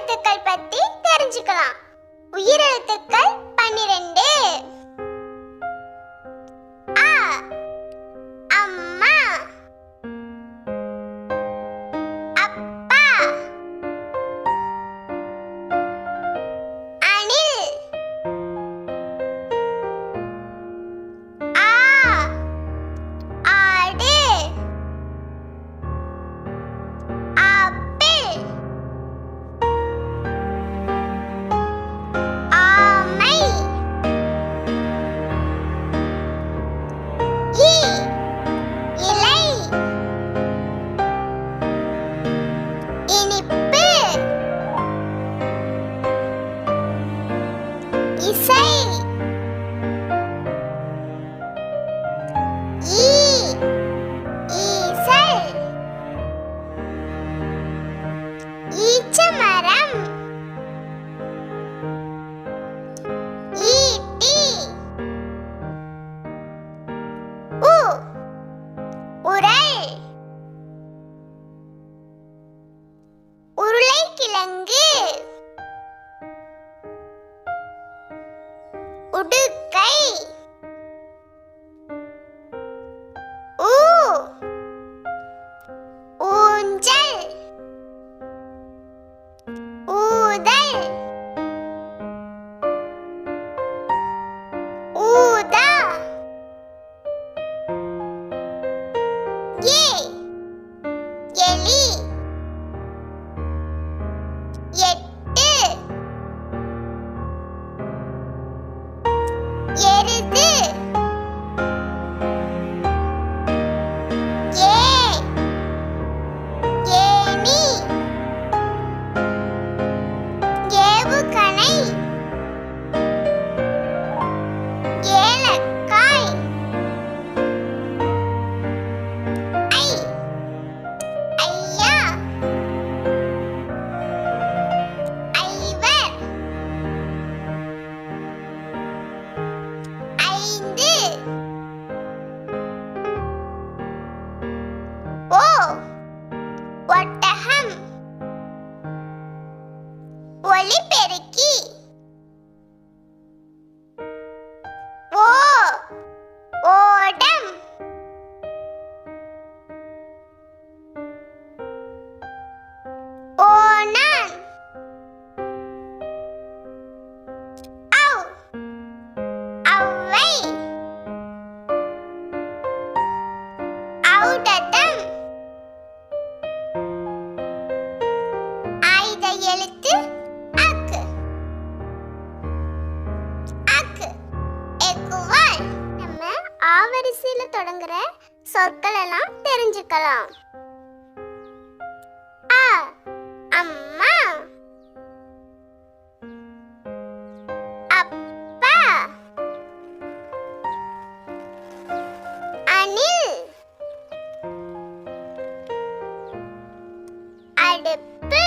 உயிரெழுத்துக்கள் பத்தி தெரிஞ்சுக்கலாம். உயிரெழுத்துக்கள் 12. அ அம்மா, அப்பா, அணில், ஆ ஆடு, ஆப்பிள், ஆமை, இ இலை, இனிப்பு, இசை, ஈ ஈசல், ஈச்சமரம், ஈட்டி, உ உரல், உருளைக்கிழங்கு, உடுக்கை, ஊ ஊஞ்சல், ஊதல், ஊதா, ஏ எலி, எட்டு, எருது, ஏ ஏணி, ஏவுகணை, ஏலக்காய், ஐ ஐயா, ஐவர், ஐந்து, ஓ ஒட்டகம், ஒலிபெருக்கி, ஓ ஓடம், ஓணான், ஔ ஔவை, ஔடதம், ஆயுத எழுத்து அக்கு, அக்கு எக்குவால். நம்ம ஆவரிசையில தொடங்குற சொற்கள் எல்லாம் தெரிஞ்சுக்கலாம். அ அம்மா, அப்பா, அணில், அடுப்பு,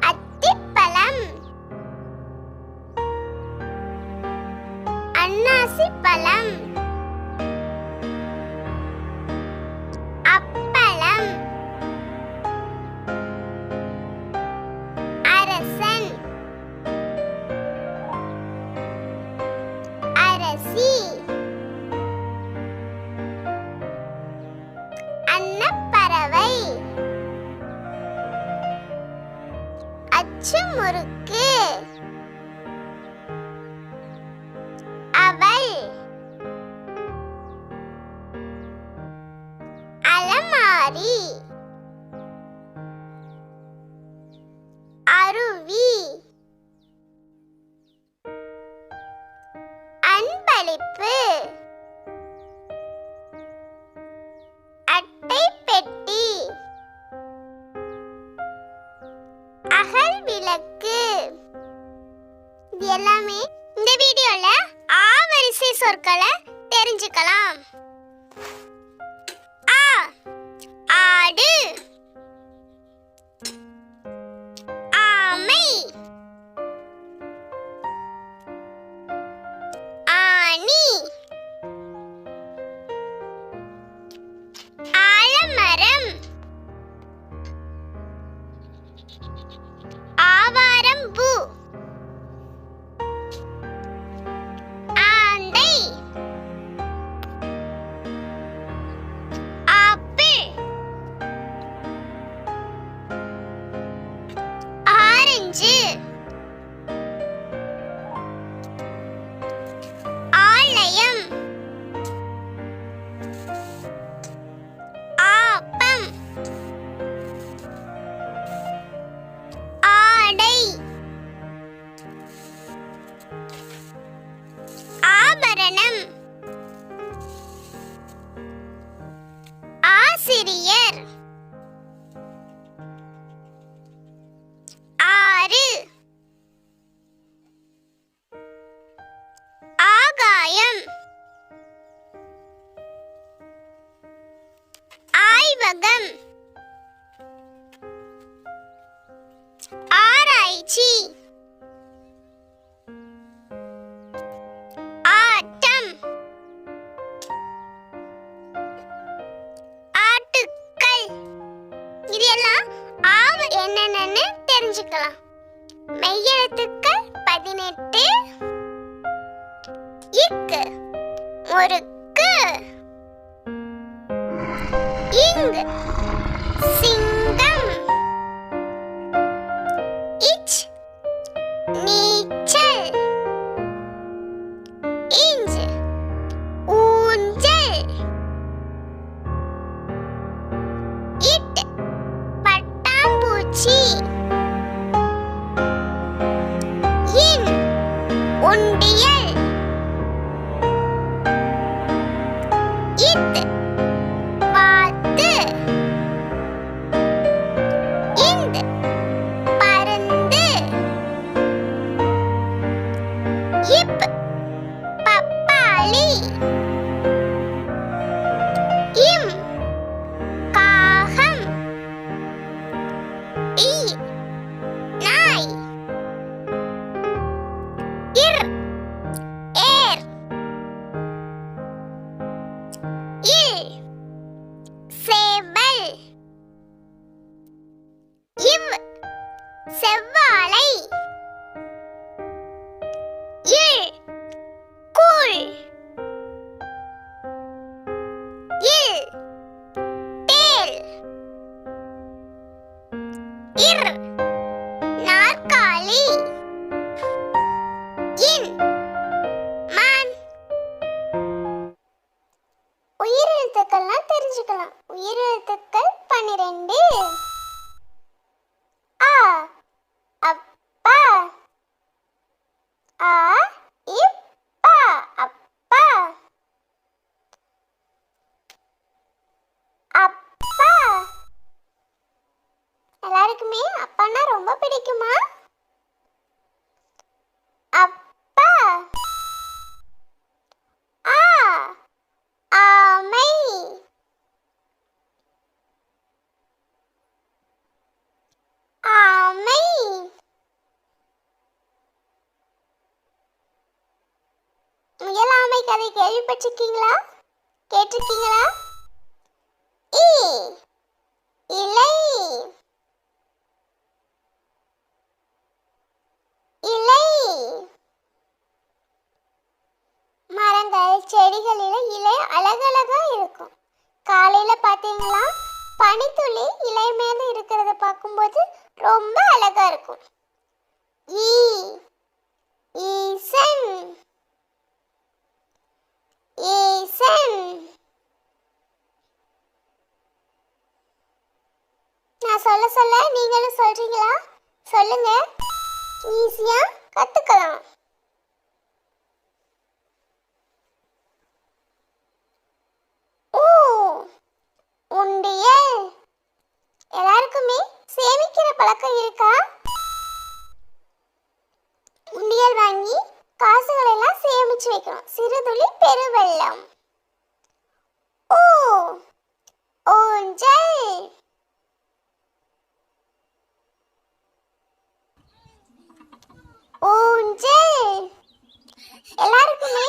அத்திப்பழம், அன்னாசி பழம், அப்பளம், அரசன், அரசி, அன்னப்பறவை, அச்சுமுறுக்கு, அவல், அலமாரி, அருவி, அன்பளிப்பு, அட்டை பெட்டி, அகல் விளக்கு. இது எல்லாமே இந்த வீடியோல ஆவரிசை சொற்களை தெரிஞ்சுக்கலாம். ஆ ஆடு, ஆமை, ஆணி, ஆலமரம், ஆசிரியர். ஆறு, ஆகாயம். ஆய்வகம். ஆராய்ச்சி. ஆட்டம். ஆட்டுக்கள். இது எல்லாம் என்னென்னு தெரிஞ்சுக்கலாம். மெய்யெழுத்துக்கள் 18. இக்கு முறுக்கு. இங்கு சிங்கம். இச் நீச்சல். இஞ்ச் ஊஞ்சல். இட் பட்டாம்பூச்சி. இன் உண்டியல். இத் வாத்து. இந்த் பருந்து. இப் பப்பாளி. இம் காகம். இ நாய். இர் ஏர். இல் சேவல். இவ் செவ்வாழை. இல் கூழ். இல் தேல். இர் நாற்காலி. இன் மான். உயிரெழுத்துக்கள்லாம் தெரிஞ்சுக்கலாம். உயிரெழுத்துக்கள் 12. ஆ அப்பா. ஆ இப்பா அப்பா. அப்பா. எல்லாருக்குமே அப்பான்னா ரொம்ப பிடிக்குமா? அப்பா. ஆ ஆமை. ஆமை. முயல் ஆமை கதை கேள்விப்பட்டிருக்கீங்களா? கேட்டிருக்கீங்களா? இ இலை. இலை. மரங்கள் செடிகளில இலை அழகழகா இருக்கும். காலையில பாத்தீங்களா, பனித்துளி இலை மேல இருக்கிறத பார்க்கும்போது ரொம்ப அழகா இருக்கும். ஈ ஈசன். ஈசன். நான் சொல்ல சொல்ல நீங்களும் சொல்றீங்களா? சொல்லுங்க, ஈஸியா கத்துக்கலாம். உண்டியல். எல்லாருக்குமே சேமிக்கிற பழக்கம் இருக்கா? உண்டியல் வாங்கி காசுகளை எல்லாம் சேமிச்சு வைக்கணும். சிறுதுளி பெருவெள்ளம். ஊ ஊஞ்சல். ஊஞ்சல். எல்லாருக்குமே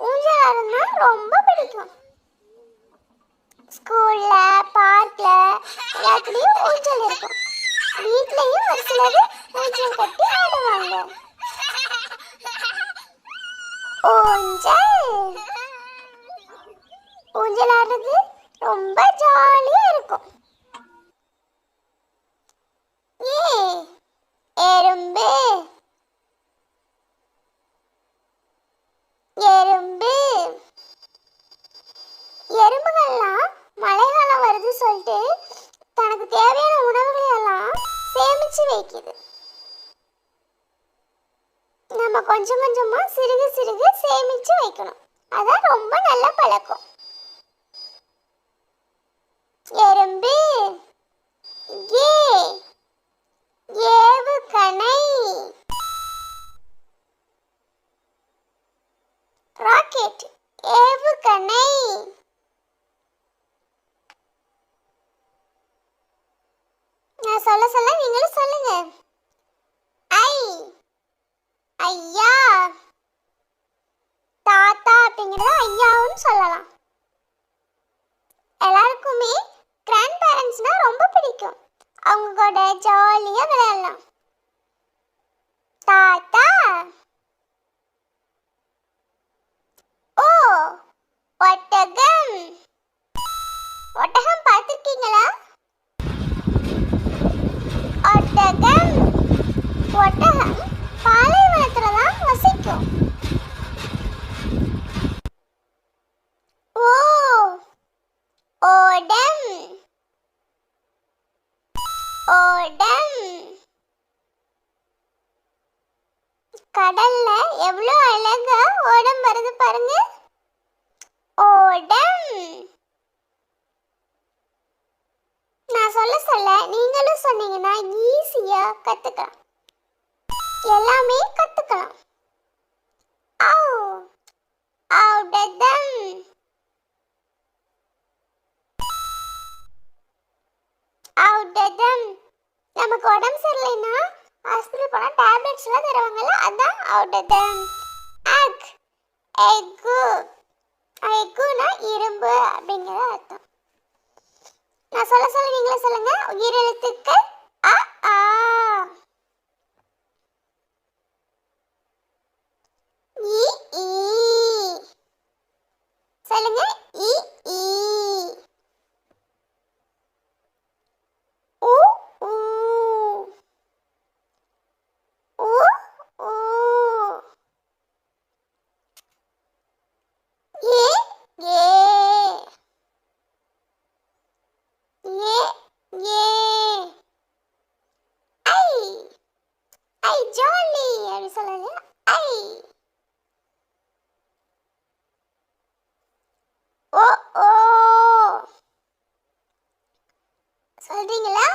ஊஞ்சல் ஆடுனா ரொம்ப பிடிக்கும். ஸ்கூல்ல, பார்க்ல எல்லாத்துலயும் ஊஞ்சல் இருக்கும். வீட்லயும் ஒரு சிலர் ஊஞ்சல் கட்டி ஆடுவாங்க. ஊஞ்சல். ஊஞ்சல் ஆடுறது ரொம்ப ஜாலியா இருக்கும். எறும்பு. எறும்பு. எறும்புகள்லாம் மழைக்காலம் வருது சொல்லிட்டு தனக்கு தேவையான உணவுகளை எல்லாம் சேமிச்சு வைக்குது. நம்ம கொஞ்சம் கொஞ்சமா சிறுக சிறுக சேமிச்சு வைக்கணும். அதான் ரொம்ப நல்ல பழக்கம். அவங்க கூட ஜாலியா விளையாடலாம். தாத்தா. ஓ, ஒட்டகம். ஒட்டகம் பார்த்திருக்கீங்களா? ஒட்டகம் ஒட்டகம் பாலைவனத்துல தான் வசிக்கும். ஓ, ஓடம். ஓடம். கடல்ல எவ்வளவு அழகா ஓடம் வருது பாருங்க. ஓடம். நான் சொல்ல சொல்ல நீங்களும் சொன்னீங்கன்னா ஈஸியா கத்துக்கலாம். எல்லாமே கத்துக்கலாம். ஓடம். ஓடம். நமக்கு உடம்பு சரியில்லைன்னா ஹாஸ்பிட்டல் போனா டேப்லெட்ஸ் எல்லாம் தருவாங்கல்ல, அதான் ஓடம். எக். எக்கு. எக்குனா இரும்பு அப்படிங்கிற அர்த்தம். நான் சொல்ல சொல்ல நீங்களே சொல்லுங்க. உயிரெழுத்துக்கள் அ ஆ. இ ஈ. சொல்லுங்க. இ ஈ. உ ஊ. உ ஊ. ஏ ஏ. ஏ ஏ. ஐ. ஐ ஜாலி அப்படி சொல்லுங்க. ஐ. ஓ ஓ. சொல்றீங்களா?